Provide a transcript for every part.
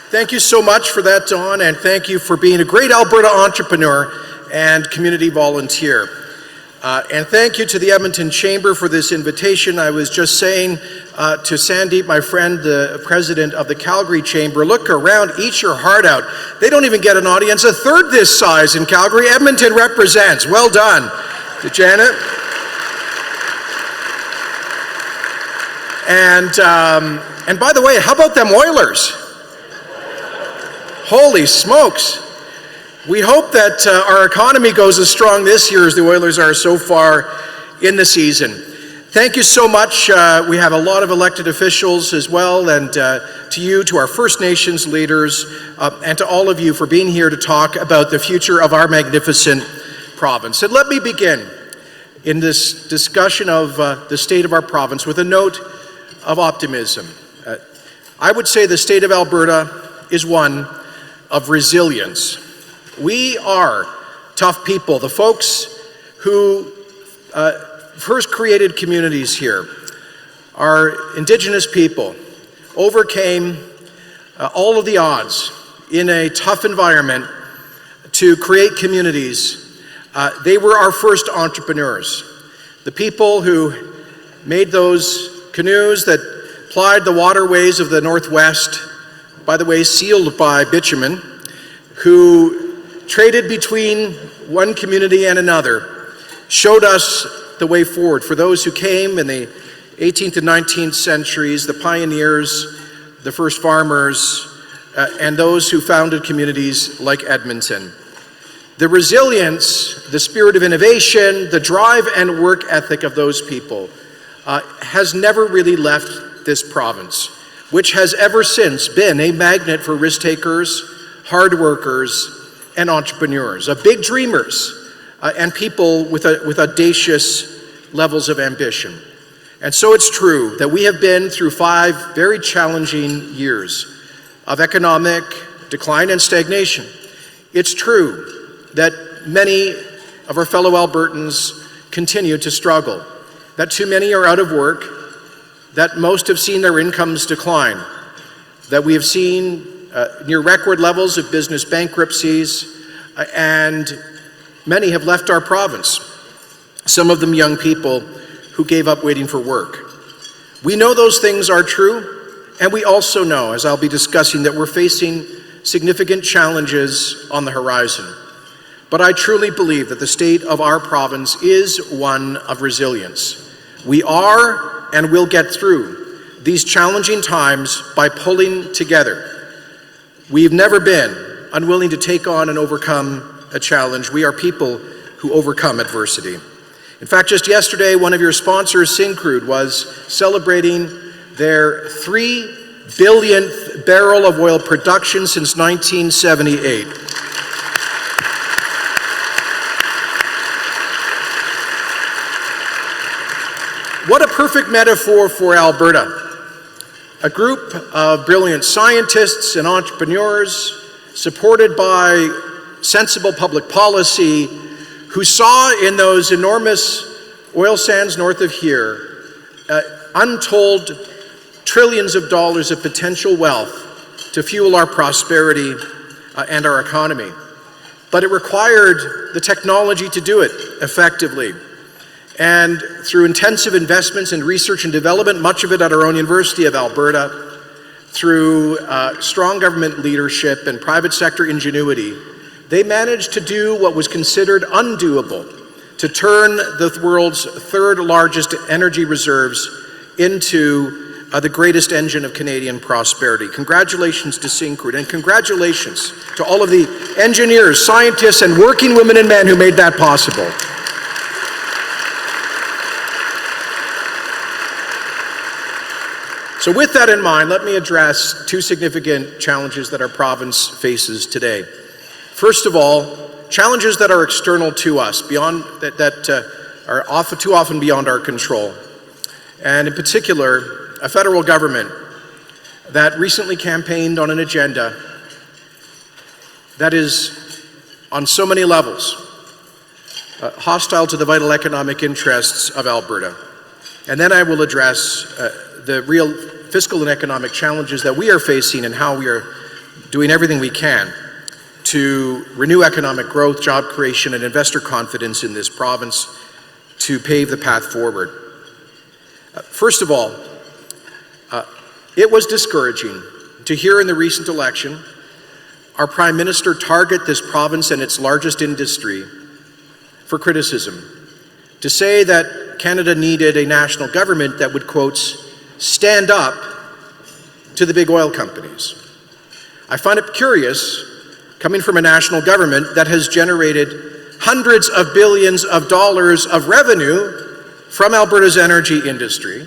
Thank you so much for that, Don, and thank you for being a great Alberta entrepreneur and community volunteer. And thank you to the Edmonton Chamber for this invitation. I was just saying to Sandeep, my friend, the president of the Calgary Chamber, look around, eat your heart out. They don't even get an audience a third this size in Calgary. Edmonton represents. Well done to Janet. And by the way, how about them Oilers? Holy smokes. We hope that our economy goes as strong this year as the Oilers are so far in the season. Thank you so much. We have a lot of elected officials as well, and to you, to our First Nations leaders, and to all of you for being here to talk about the future of our magnificent province. And let me begin in this discussion of the state of our province with a note of optimism. I would say the state of Alberta is one of resilience. We are tough people. The folks who first created communities here, our Indigenous people, overcame all of the odds in a tough environment to create communities. They were our first entrepreneurs. The people who made those canoes that plied the waterways of the Northwest, by the way, sealed by bitumen, who traded between one community and another, showed us the way forward. For those who came in the 18th and 19th centuries, the pioneers, the first farmers, and those who founded communities like Edmonton. The resilience, the spirit of innovation, the drive and work ethic of those people has never really left this province, which has ever since been a magnet for risk takers, hard workers, and entrepreneurs, big dreamers, and people with audacious levels of ambition. And so it's true that we have been through 5 very challenging years of economic decline and stagnation. It's true that many of our fellow Albertans continue to struggle, that too many are out of work, that most have seen their incomes decline, that we have seen near record levels of business bankruptcies, and many have left our province, some of them young people who gave up waiting for work. We know those things are true, and we also know, as I'll be discussing, that we're facing significant challenges on the horizon. But I truly believe that the state of our province is one of resilience. We are and will get through these challenging times by pulling together. We've never been unwilling to take on and overcome a challenge. We are people who overcome adversity. In fact, just yesterday, one of your sponsors, Syncrude, was celebrating their 3 billionth barrel of oil production since 1978. What a perfect metaphor for Alberta. A group of brilliant scientists and entrepreneurs supported by sensible public policy who saw in those enormous oil sands north of here untold trillions of dollars of potential wealth to fuel our prosperity and our economy. But it required the technology to do it effectively. And through intensive investments in research and development, much of it at our own University of Alberta, through strong government leadership and private sector ingenuity, they managed to do what was considered undoable, to turn the world's 3rd largest energy reserves into the greatest engine of Canadian prosperity. Congratulations to Syncrude, and congratulations to all of the engineers, scientists, and working women and men who made that possible. So with that in mind, let me address 2 significant challenges that our province faces today. First of all, challenges that are external to us, beyond that are too often beyond our control. And in particular, a federal government that recently campaigned on an agenda that is, on so many levels, hostile to the vital economic interests of Alberta. And then I will address the real fiscal and economic challenges that we are facing and how we are doing everything we can to renew economic growth, job creation, and investor confidence in this province to pave the path forward. First of all, it was discouraging to hear in the recent election our Prime Minister target this province and its largest industry for criticism, to say that Canada needed a national government that would, quote, stand up to the big oil companies. I find it curious, coming from a national government that has generated hundreds of billions of dollars of revenue from Alberta's energy industry,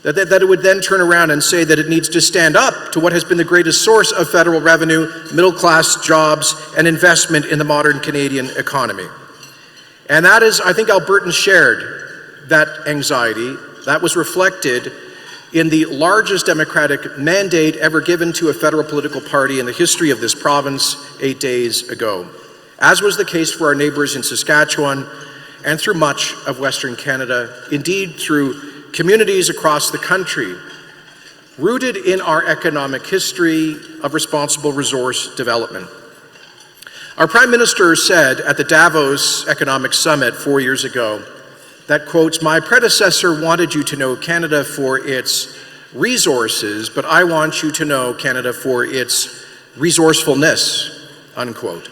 that it would then turn around and say that it needs to stand up to what has been the greatest source of federal revenue, middle-class jobs, and investment in the modern Canadian economy. And that is, I think Albertans shared that anxiety. That was reflected in the largest democratic mandate ever given to a federal political party in the history of this province 8 days ago, as was the case for our neighbors in Saskatchewan and through much of Western Canada, indeed through communities across the country, rooted in our economic history of responsible resource development. Our Prime Minister said at the Davos Economic Summit 4 years ago that, quote, my predecessor wanted you to know Canada for its resources, but I want you to know Canada for its resourcefulness, unquote.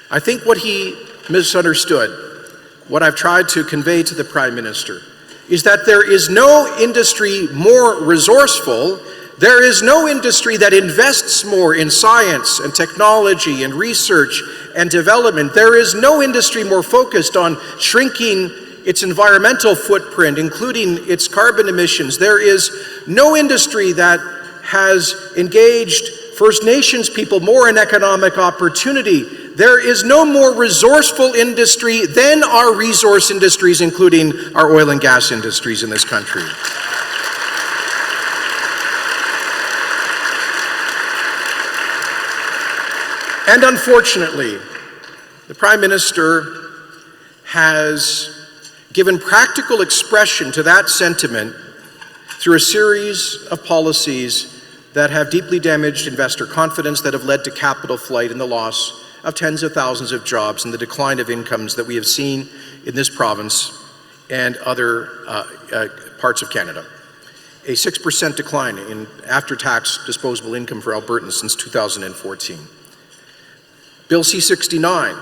I think what he misunderstood, what I've tried to convey to the Prime Minister, is that there is no industry more resourceful. There is no industry that invests more in science and technology and research and development. There is no industry more focused on shrinking its environmental footprint, including its carbon emissions. There is no industry that has engaged First Nations people more in economic opportunity. There is no more resourceful industry than our resource industries, including our oil and gas industries in this country. And unfortunately, the Prime Minister has given practical expression to that sentiment through a series of policies that have deeply damaged investor confidence, that have led to capital flight and the loss of tens of thousands of jobs and the decline of incomes that we have seen in this province and other parts of Canada. A 6% decline in after-tax disposable income for Albertans since 2014. Bill C-69,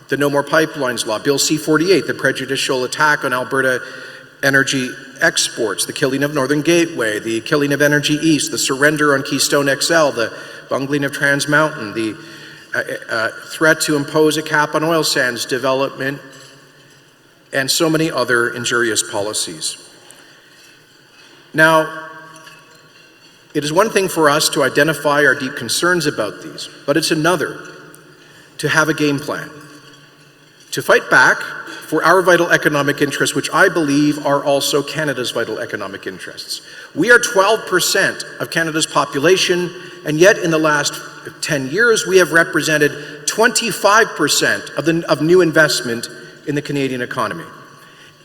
the No More Pipelines Law. Bill C-48, the prejudicial attack on Alberta energy exports, the killing of Northern Gateway, the killing of Energy East, the surrender on Keystone XL, the bungling of Trans Mountain, the threat to impose a cap on oil sands development, and so many other injurious policies. Now, it is one thing for us to identify our deep concerns about these, but it's another to have a game plan, to fight back for our vital economic interests, which I believe are also Canada's vital economic interests. We are 12% of Canada's population, and yet in the last 10 years, we have represented 25% of new investment in the Canadian economy.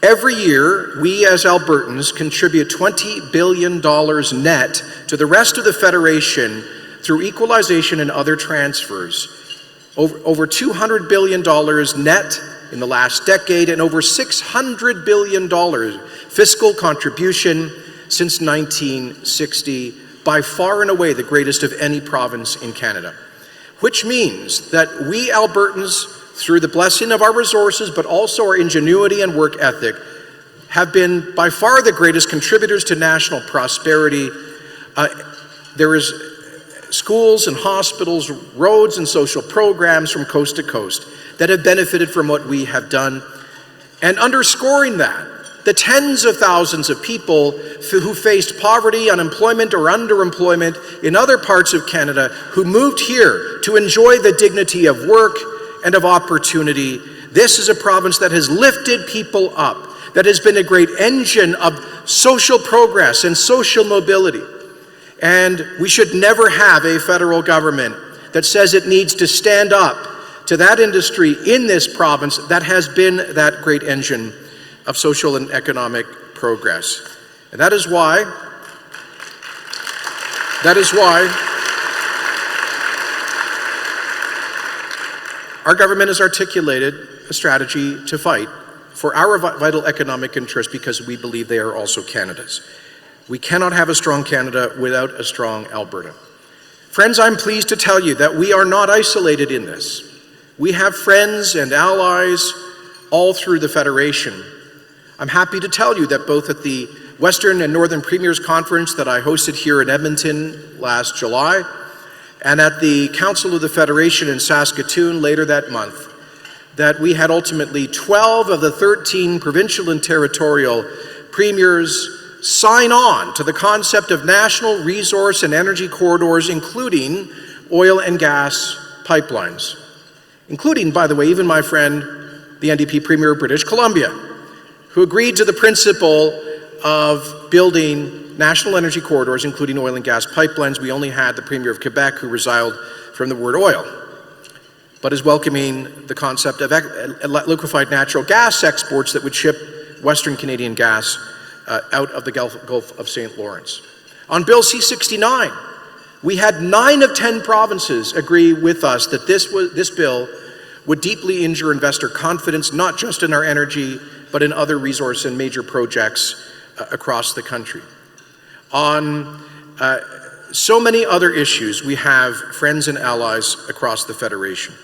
Every year, we as Albertans contribute $20 billion net to the rest of the Federation through equalization and other transfers. Over $200 billion net in the last decade, and over $600 billion fiscal contribution since 1960, by far and away the greatest of any province in Canada. Which means that we Albertans, through the blessing of our resources, but also our ingenuity and work ethic, have been by far the greatest contributors to national prosperity. There is schools and hospitals, roads and social programs from coast to coast that have benefited from what we have done. And underscoring that, the tens of thousands of people who faced poverty, unemployment, or underemployment in other parts of Canada who moved here to enjoy the dignity of work and of opportunity. This is a province that has lifted people up, that has been a great engine of social progress and social mobility. And we should never have a federal government that says it needs to stand up to that industry in this province that has been that great engine of social and economic progress. And that is why Our government has articulated a strategy to fight for our vital economic interests because we believe they are also Canada's. We cannot have a strong Canada without a strong Alberta. Friends, I'm pleased to tell you that we are not isolated in this. We have friends and allies all through the Federation. I'm happy to tell you that both at the Western and Northern Premiers Conference that I hosted here in Edmonton last July, and at the Council of the Federation in Saskatoon later that month, that we had ultimately 12 of the 13 provincial and territorial premiers sign on to the concept of national resource and energy corridors, including oil and gas pipelines, including, by the way, even my friend, the NDP Premier of British Columbia, who agreed to the principle of building national energy corridors, including oil and gas pipelines. We only had the Premier of Quebec, who resiled from the word oil, but is welcoming the concept of liquefied natural gas exports that would ship Western Canadian gas out of the Gulf of St. Lawrence. On Bill C-69, we had 9 of 10 provinces agree with us that this bill would deeply injure investor confidence, not just in our energy, but in other resource and major projects across the country. On so many other issues, we have friends and allies across the Federation.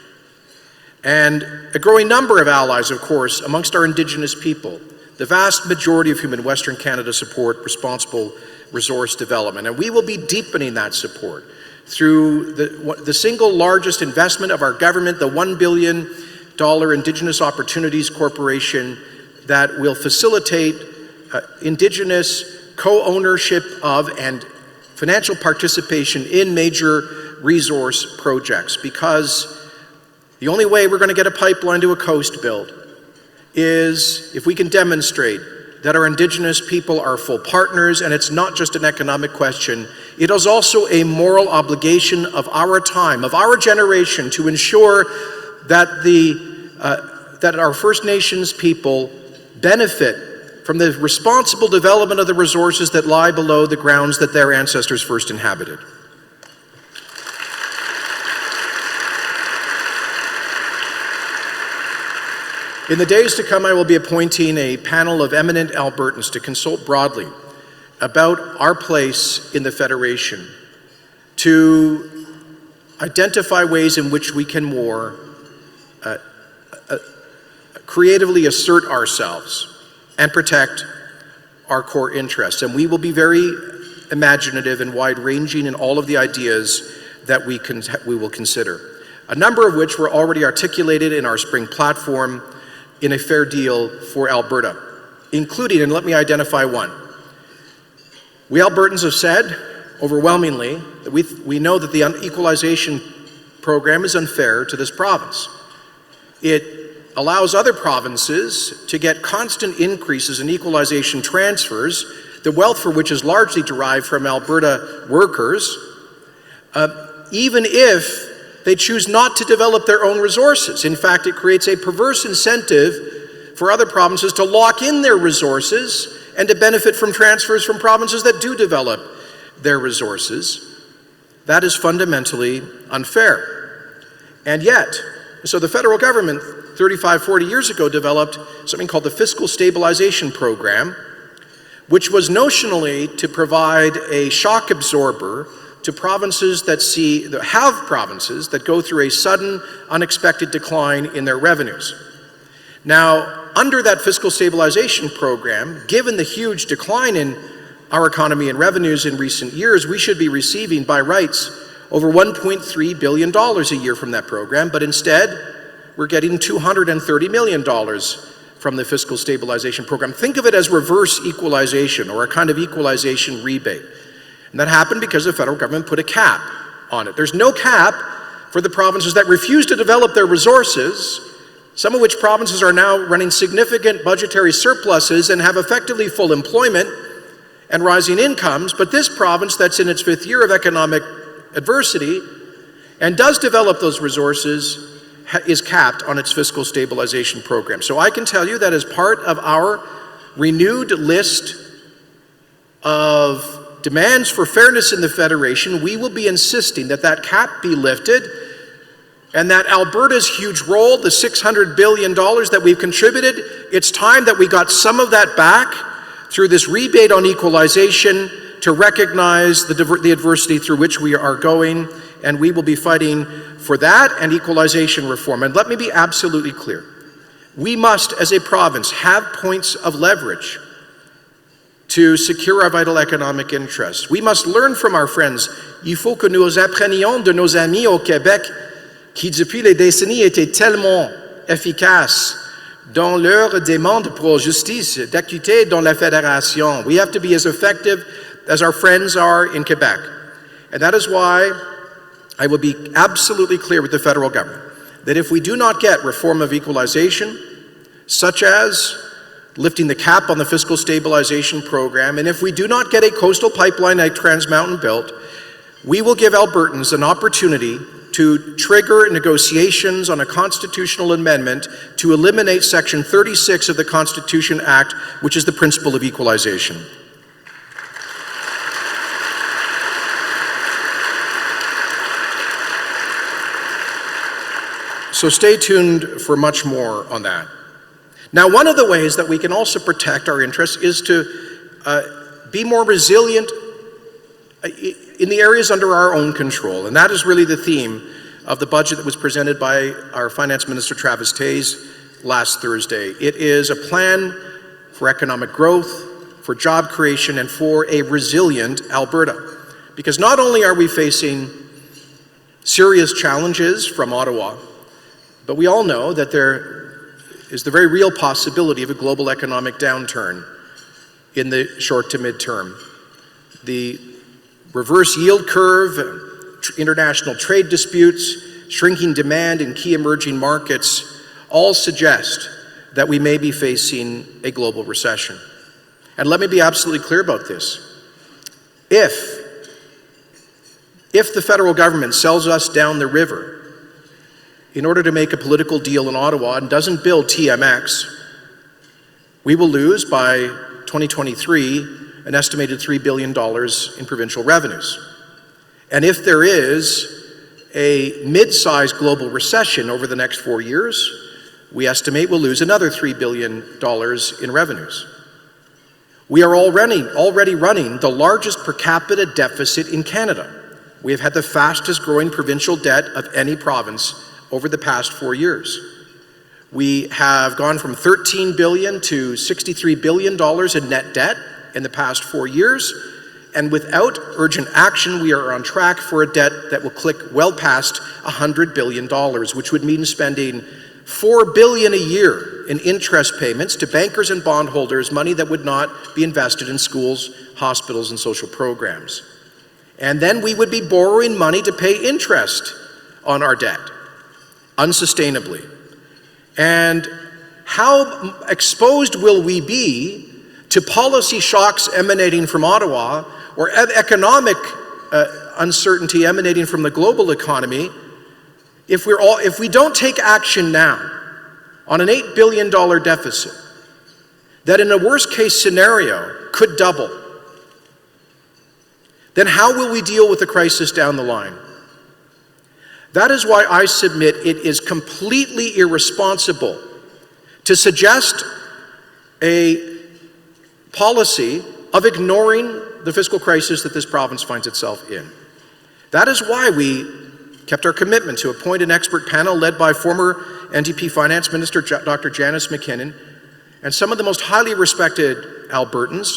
And a growing number of allies, of course, amongst our Indigenous people, the vast majority of whom in Western Canada support responsible resource development. And we will be deepening that support through the single largest investment of our government, the $1 billion Indigenous Opportunities Corporation, that will facilitate Indigenous co-ownership of and financial participation in major resource projects. Because the only way we're going to get a pipeline to a coast built is if we can demonstrate that our Indigenous people are full partners, and it's not just an economic question, it is also a moral obligation of our time, of our generation, to ensure that that our First Nations people benefit from the responsible development of the resources that lie below the grounds that their ancestors first inhabited. In the days to come, I will be appointing a panel of eminent Albertans to consult broadly about our place in the Federation, to identify ways in which we can more creatively assert ourselves and protect our core interests. And we will be very imaginative and wide-ranging in all of the ideas that we will consider, a number of which were already articulated in our spring platform in a fair deal for Alberta, including, and let me identify one. We Albertans have said overwhelmingly that we know that the equalization program is unfair to this province. It allows other provinces to get constant increases in equalization transfers, the wealth for which is largely derived from Alberta workers, even if they choose not to develop their own resources. In fact, it creates a perverse incentive for other provinces to lock in their resources and to benefit from transfers from provinces that do develop their resources. That is fundamentally unfair. And yet, so the federal government 35, 40 years ago developed something called the Fiscal Stabilization Program, which was notionally to provide a shock absorber to provinces that have provinces that go through a sudden, unexpected decline in their revenues. Now, under that fiscal stabilization program, given the huge decline in our economy and revenues in recent years, we should be receiving, by rights, over $1.3 billion a year from that program, but instead, we're getting $230 million from the fiscal stabilization program. Think of it as reverse equalization, or a kind of equalization rebate. And that happened because the federal government put a cap on it. There's no cap for the provinces that refuse to develop their resources, some of which provinces are now running significant budgetary surpluses and have effectively full employment and rising incomes. But this province that's in its 5th year of economic adversity and does develop those resources is capped on its fiscal stabilization program. So I can tell you that as part of our renewed list of demands for fairness in the Federation, we will be insisting that that cap be lifted And that Alberta's huge role, the $600 billion that we've contributed, it's time that we got some of that back through this rebate on equalization to recognize the adversity through which we are going, and we will be fighting for that and equalization reform. And let me be absolutely clear. We must, as a province, have points of leverage to secure our vital economic interests. We must learn from our friends. Il faut que nous apprenions de nos amis au Québec qui, depuis les décennies, étaient tellement efficaces dans leur demande pour justice, d'équité dans la fédération. We have to be as effective as our friends are in Quebec. And that is why I will be absolutely clear with the federal government that if we do not get reform of equalization, such as lifting the cap on the fiscal stabilization program, and if we do not get a coastal pipeline like Trans Mountain built, we will give Albertans an opportunity to trigger negotiations on a constitutional amendment to eliminate Section 36 of the Constitution Act, which is the principle of equalization. So stay tuned for much more on that. Now, one of the ways that we can also protect our interests is to be more resilient in the areas under our own control. And that is really the theme of the budget that was presented by our Finance Minister Travis Toews last Thursday. It is a plan for economic growth, for job creation, and for a resilient Alberta. Because not only are we facing serious challenges from Ottawa, but we all know that there is the very real possibility of a global economic downturn in the short to mid-term. The reverse yield curve, international trade disputes, shrinking demand in key emerging markets all suggest that we may be facing a global recession. And let me be absolutely clear about this. If the federal government sells us down the river in order to make a political deal in Ottawa and doesn't build TMX, we will lose by 2023 an estimated $3 billion in provincial revenues. And if there is a mid-sized global recession over the next 4 years, we estimate we'll lose another $3 billion in revenues. We are already running the largest per capita deficit in Canada. We have had the fastest growing provincial debt of any province over the past 4 years. We have gone from $13 billion to $63 billion in net debt in the past 4 years, and without urgent action, we are on track for a debt that will click well past $100 billion, which would mean spending $4 billion a year in interest payments to bankers and bondholders, money that would not be invested in schools, hospitals, and social programs. And then we would be borrowing money to pay interest on our debt, unsustainably. And how exposed will we be to policy shocks emanating from Ottawa or economic uncertainty emanating from the global economy if we don't take action now on an $8 billion deficit that in a worst case scenario could double? Then how will we deal with the crisis down the line? That is why I submit it is completely irresponsible to suggest a policy of ignoring the fiscal crisis that this province finds itself in. That is why we kept our commitment to appoint an expert panel led by former NDP Finance Minister Dr. Janice McKinnon and some of the most highly respected Albertans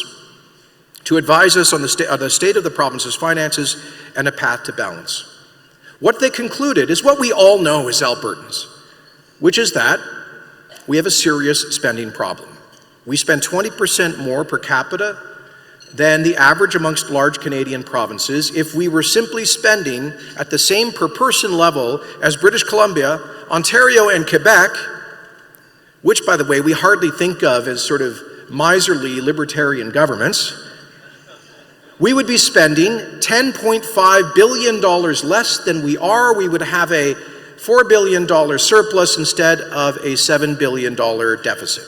to advise us on the state of the province's finances and a path to balance. What they concluded is what we all know as Albertans, which is that we have a serious spending problem. We spend 20% more per capita than the average amongst large Canadian provinces if we were simply spending at the same per person level as British Columbia, Ontario, and Quebec, which, by the way, we hardly think of as sort of miserly libertarian governments. We would be spending $10.5 billion less than we are. We would have a $4 billion surplus instead of a $7 billion deficit.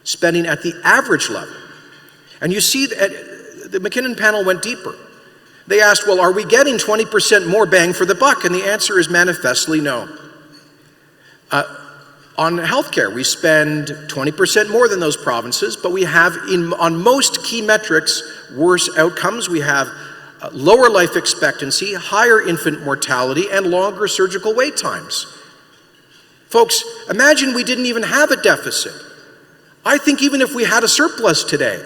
Spending at the average level. And you see that the McKinnon panel went deeper. They asked, well, are we getting 20% more bang for the buck? And the answer is manifestly no. On healthcare, we spend 20% more than those provinces, but we have, on most key metrics, worse outcomes. We have lower life expectancy, higher infant mortality, and longer surgical wait times. Folks, imagine we didn't even have a deficit. I think even if we had a surplus today,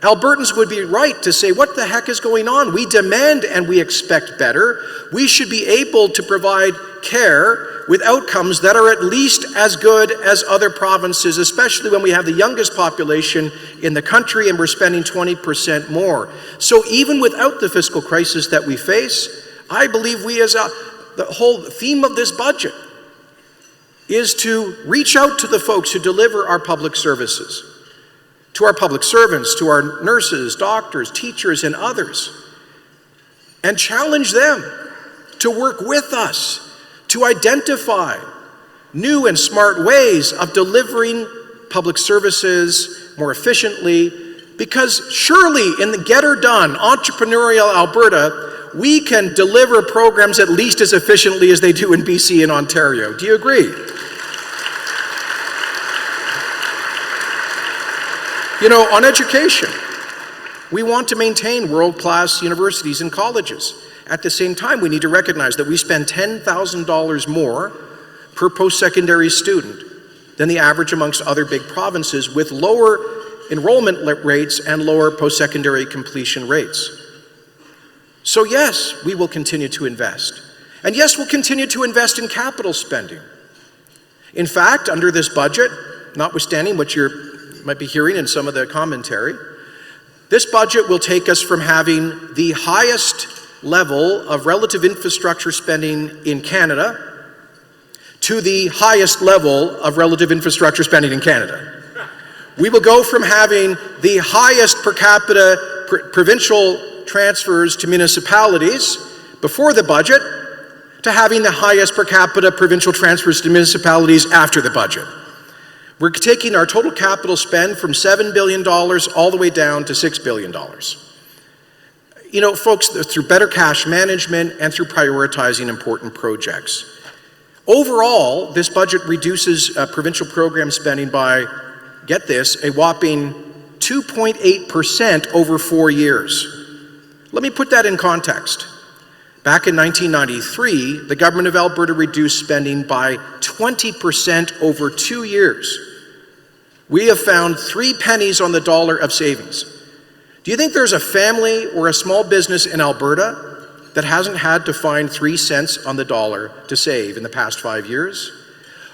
Albertans would be right to say, what the heck is going on? We demand and we expect better. We should be able to provide care with outcomes that are at least as good as other provinces, especially when we have the youngest population in the country and we're spending 20% more. So even without the fiscal crisis that we face, I believe the whole theme of this budget is to reach out to the folks who deliver our public services, to our public servants, to our nurses, doctors, teachers, and others, and challenge them to work with us to identify new and smart ways of delivering public services more efficiently, because surely in the Get Her Done, entrepreneurial Alberta, we can deliver programs at least as efficiently as they do in BC and Ontario. Do you agree? You know, on education, we want to maintain world-class universities and colleges. At the same time, we need to recognize that we spend $10,000 more per post-secondary student than the average amongst other big provinces, with lower enrollment rates and lower post-secondary completion rates. So yes, we will continue to invest. And yes, we'll continue to invest in capital spending. In fact, under this budget, notwithstanding what you might be hearing in some of the commentary, this budget will take us from having the highest level of relative infrastructure spending in Canada to the highest level of relative infrastructure spending in Canada. We will go from having the highest per capita provincial transfers to municipalities before the budget to having the highest per capita provincial transfers to municipalities after the budget. We're taking our total capital spend from $7 billion all the way down to $6 billion. You know, folks, through better cash management and through prioritizing important projects. Overall, this budget reduces provincial program spending by, get this, a whopping 2.8% over 4 years. Let me put that in context. Back in 1993, the government of Alberta reduced spending by 20% over 2 years. We have found 3 pennies on the dollar of savings. Do you think there's a family or a small business in Alberta that hasn't had to find 3 cents on the dollar to save in the past 5 years?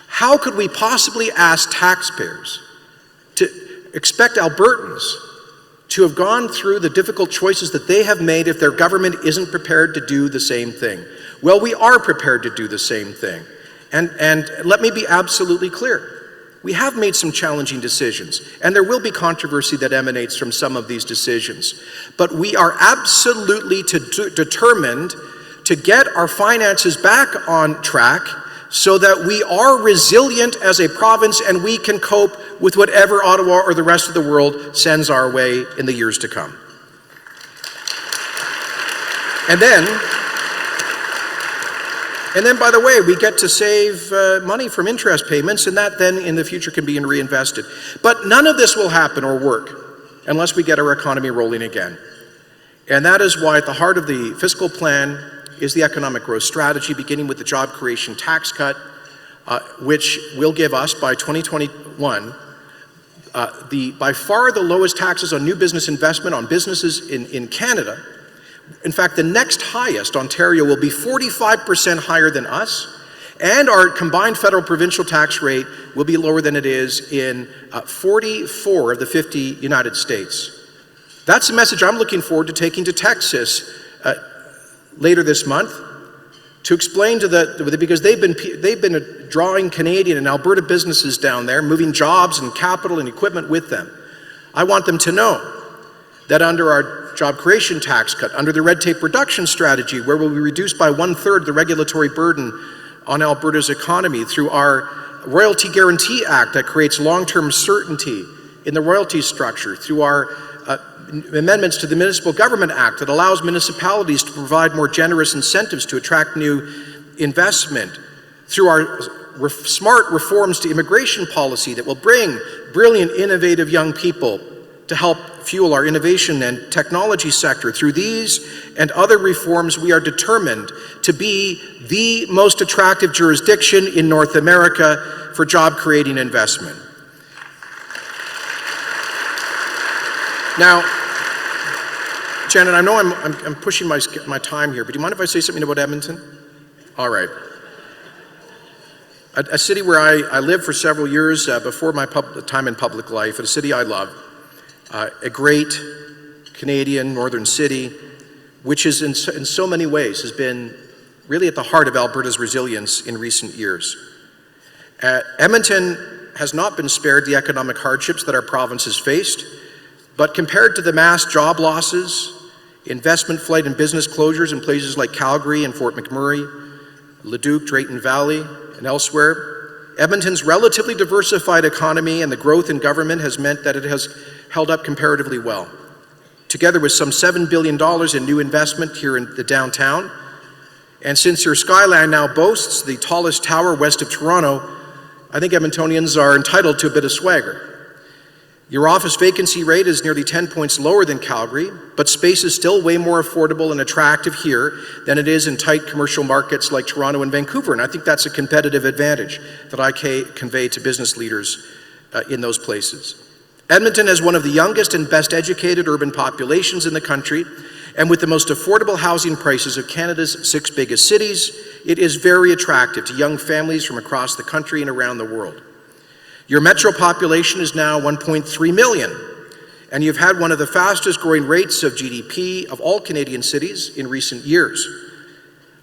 How could we possibly ask taxpayers to expect Albertans to have gone through the difficult choices that they have made if their government isn't prepared to do the same thing? Well, we are prepared to do the same thing. And let me be absolutely clear. We have made some challenging decisions, and there will be controversy that emanates from some of these decisions. But we are absolutely determined to get our finances back on track so that we are resilient as a province and we can cope with whatever Ottawa or the rest of the world sends our way in the years to come. And then, by the way, we get to save money from interest payments, and that then in the future can be reinvested. But none of this will happen or work unless we get our economy rolling again. And that is why at the heart of the fiscal plan is the economic growth strategy, beginning with the job creation tax cut, which will give us by 2021 by far the lowest taxes on new business investment on businesses in Canada. In fact, the next highest, Ontario, will be 45% higher than us, and our combined federal provincial tax rate will be lower than it is in 44 of the 50 United States. That's the message I'm looking forward to taking to Texas later this month to explain to because they've been drawing Canadian and Alberta businesses down there, moving jobs and capital and equipment with them. I want them to know that under our job creation tax cut, under the red tape reduction strategy, where we'll be reduced by 1/3 the regulatory burden on Alberta's economy, through our Royalty Guarantee Act that creates long-term certainty in the royalty structure, through our amendments to the Municipal Government Act that allows municipalities to provide more generous incentives to attract new investment, through our smart reforms to immigration policy that will bring brilliant, innovative young people to help fuel our innovation and technology sector. Through these and other reforms, we are determined to be the most attractive jurisdiction in North America for job-creating investment. Now, Janet, I know I'm pushing my time here, but do you mind if I say something about Edmonton? All right. A city where I lived for several years before my time in public life, a city I love, a great Canadian northern city, which is in so many ways has been really at the heart of Alberta's resilience in recent years. Edmonton has not been spared the economic hardships that our province has faced, but compared to the mass job losses, investment flight and business closures in places like Calgary and Fort McMurray, Leduc, Drayton Valley, and elsewhere, Edmonton's relatively diversified economy and the growth in government has meant that it has held up comparatively well. Together with some $7 billion in new investment here in the downtown, and since your skyline now boasts the tallest tower west of Toronto, I think Edmontonians are entitled to a bit of swagger. Your office vacancy rate is nearly 10 points lower than Calgary, but space is still way more affordable and attractive here than it is in tight commercial markets like Toronto and Vancouver, and I think that's a competitive advantage that I convey to business leaders in those places. Edmonton has one of the youngest and best educated urban populations in the country, and with the most affordable housing prices of Canada's 6 biggest cities, it is very attractive to young families from across the country and around the world. Your metro population is now 1.3 million, and you've had one of the fastest growing rates of GDP of all Canadian cities in recent years.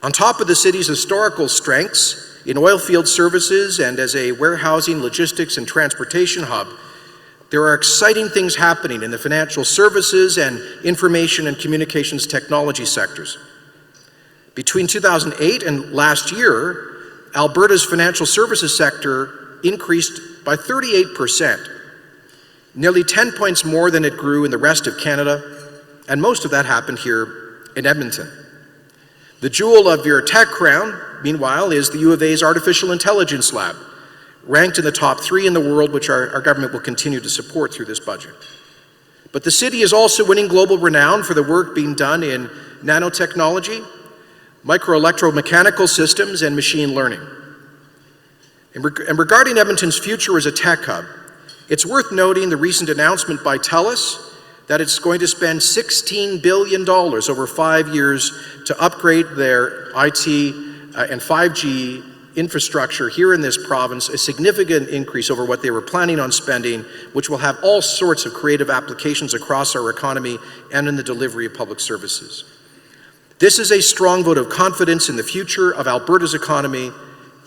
On top of the city's historical strengths in oil field services and as a warehousing, logistics, and transportation hub, there are exciting things happening in the financial services and information and communications technology sectors. Between 2008 and last year, Alberta's financial services sector increased by 38%, nearly 10 points more than it grew in the rest of Canada, and most of that happened here in Edmonton. The jewel of your tech crown, meanwhile, is the U of A's Artificial Intelligence Lab, ranked in the top 3 in the world, which our government will continue to support through this budget. But the city is also winning global renown for the work being done in nanotechnology, microelectromechanical systems, and machine learning. And regarding Edmonton's future as a tech hub, it's worth noting the recent announcement by TELUS that it's going to spend $16 billion over 5 years to upgrade their IT and 5G infrastructure here in this province, a significant increase over what they were planning on spending, which will have all sorts of creative applications across our economy and in the delivery of public services. This is a strong vote of confidence in the future of Alberta's economy,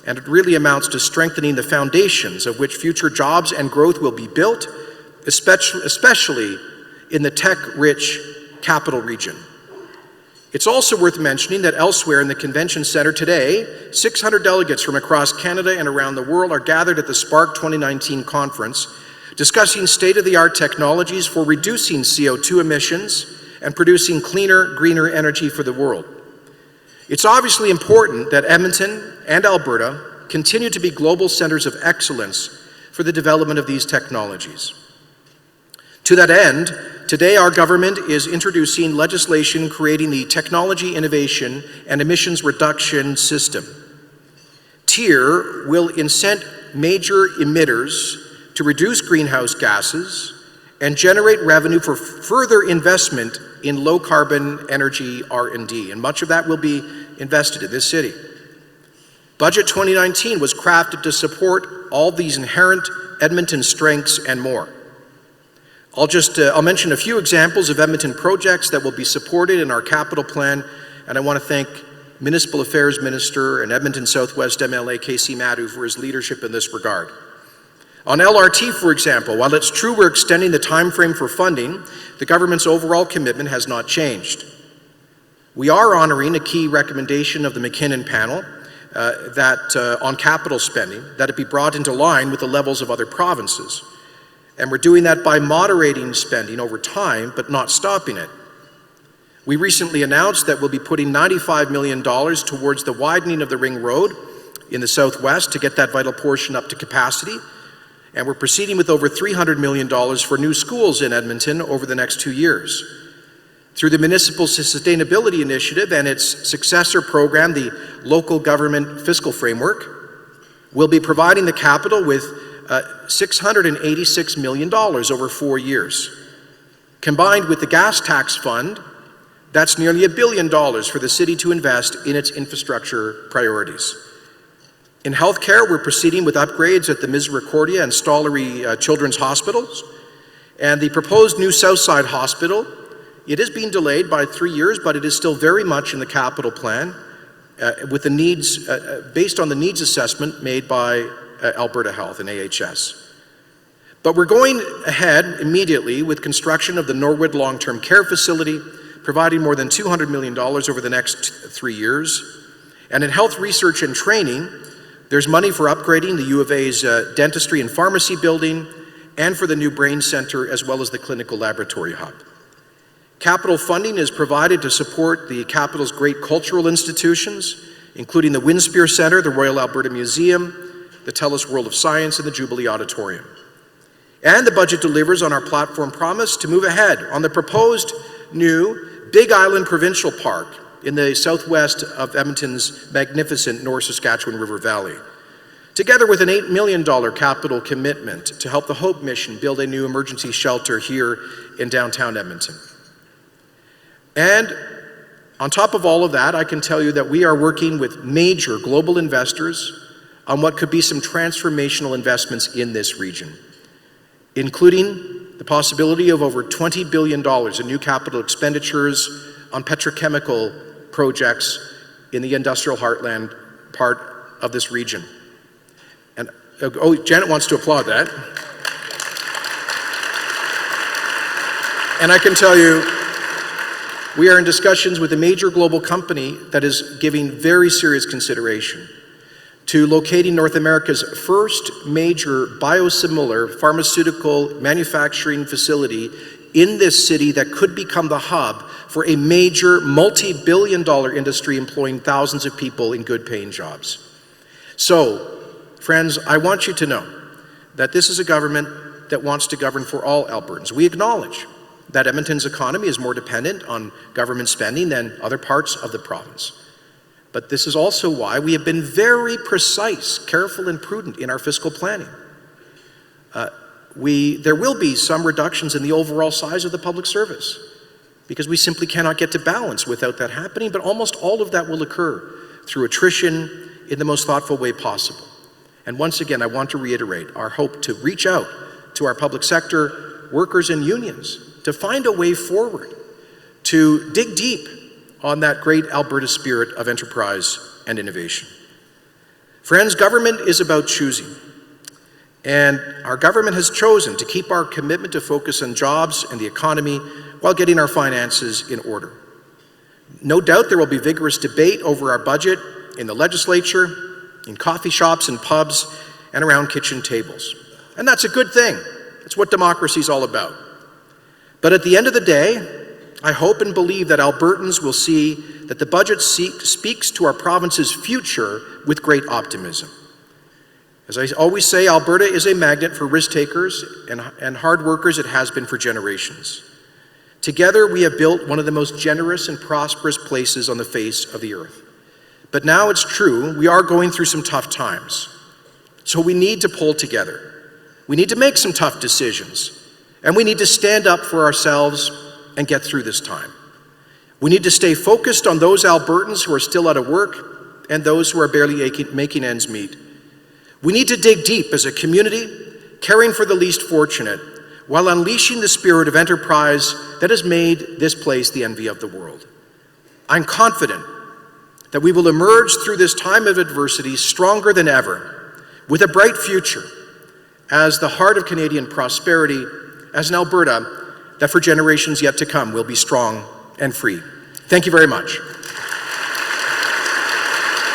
and it really amounts to strengthening the foundations of which future jobs and growth will be built, especially in the tech-rich capital region. It's also worth mentioning that elsewhere in the Convention Centre today, 600 delegates from across Canada and around the world are gathered at the Spark 2019 conference, discussing state-of-the-art technologies for reducing CO2 emissions and producing cleaner, greener energy for the world. It's obviously important that Edmonton and Alberta continue to be global centers of excellence for the development of these technologies. To that end, today our government is introducing legislation creating the Technology Innovation and Emissions Reduction System. TIER will incent major emitters to reduce greenhouse gases and generate revenue for further investment in low-carbon energy R&D, and much of that will be invested in this city. Budget 2019 was crafted to support all these inherent Edmonton strengths and more. I'll mention a few examples of Edmonton projects that will be supported in our capital plan, and I want to thank Municipal Affairs Minister and Edmonton Southwest MLA Casey Madhu for his leadership in this regard. On LRT, for example, while it's true we're extending the time frame for funding, the government's overall commitment has not changed. We are honoring a key recommendation of the McKinnon panel on capital spending, that it be brought into line with the levels of other provinces. And we're doing that by moderating spending over time, but not stopping it. We recently announced that we'll be putting $95 million towards the widening of the Ring Road in the southwest to get that vital portion up to capacity. And we're proceeding with over $300 million for new schools in Edmonton over the next 2 years. Through the Municipal Sustainability Initiative and its successor program, the Local Government Fiscal Framework, we'll be providing the capital with $686 million over 4 years. Combined with the gas tax fund, that's nearly $1 billion for the city to invest in its infrastructure priorities. In healthcare, we're proceeding with upgrades at the Misericordia and Stollery Children's Hospitals. And the proposed new Southside Hospital, it is being delayed by 3 years, but it is still very much in the capital plan with the needs, based on the needs assessment made by Alberta Health and AHS. But we're going ahead immediately with construction of the Norwood Long-Term Care Facility, providing more than $200 million over the next 3 years. And in health research and training, there's money for upgrading the U of A's dentistry and pharmacy building and for the new brain center as well as the clinical laboratory hub. Capital funding is provided to support the capital's great cultural institutions, including the Winspear Centre, the Royal Alberta Museum, the TELUS World of Science, and the Jubilee Auditorium. And the budget delivers on our platform promise to move ahead on the proposed new Big Island Provincial Park in the southwest of Edmonton's magnificent North Saskatchewan River Valley, together with an $8 million capital commitment to help the Hope Mission build a new emergency shelter here in downtown Edmonton. And on top of all of that, I can tell you that we are working with major global investors on what could be some transformational investments in this region, including the possibility of over $20 billion in new capital expenditures on petrochemical projects in the industrial heartland part of this region. And Janet wants to applaud that. And I can tell you, we are in discussions with a major global company that is giving very serious consideration to locating North America's first major biosimilar pharmaceutical manufacturing facility in this city that could become the hub for a major multi-billion-dollar industry employing thousands of people in good-paying jobs. So, friends, I want you to know that this is a government that wants to govern for all Albertans. We acknowledge that Edmonton's economy is more dependent on government spending than other parts of the province. But this is also why we have been very precise, careful, and prudent in our fiscal planning. There will be some reductions in the overall size of the public service because we simply cannot get to balance without that happening, but almost all of that will occur through attrition in the most thoughtful way possible. And once again, I want to reiterate our hope to reach out to our public sector workers and unions to find a way forward, to dig deep on that great Alberta spirit of enterprise and innovation. Friends, government is about choosing. And our government has chosen to keep our commitment to focus on jobs and the economy while getting our finances in order. No doubt there will be vigorous debate over our budget in the legislature, in coffee shops and pubs, and around kitchen tables. And that's a good thing. It's what democracy is all about. But at the end of the day, I hope and believe that Albertans will see that the budget speaks to our province's future with great optimism. As I always say, Alberta is a magnet for risk takers and hard workers. It has been for generations. Together, we have built one of the most generous and prosperous places on the face of the earth. But now it's true, we are going through some tough times. So we need to pull together. We need to make some tough decisions. And we need to stand up for ourselves and get through this time. We need to stay focused on those Albertans who are still out of work and those who are barely making ends meet. We need to dig deep as a community, caring for the least fortunate, while unleashing the spirit of enterprise that has made this place the envy of the world. I'm confident that we will emerge through this time of adversity stronger than ever, with a bright future as the heart of Canadian prosperity, as an Alberta that for generations yet to come will be strong and free. Thank you very much.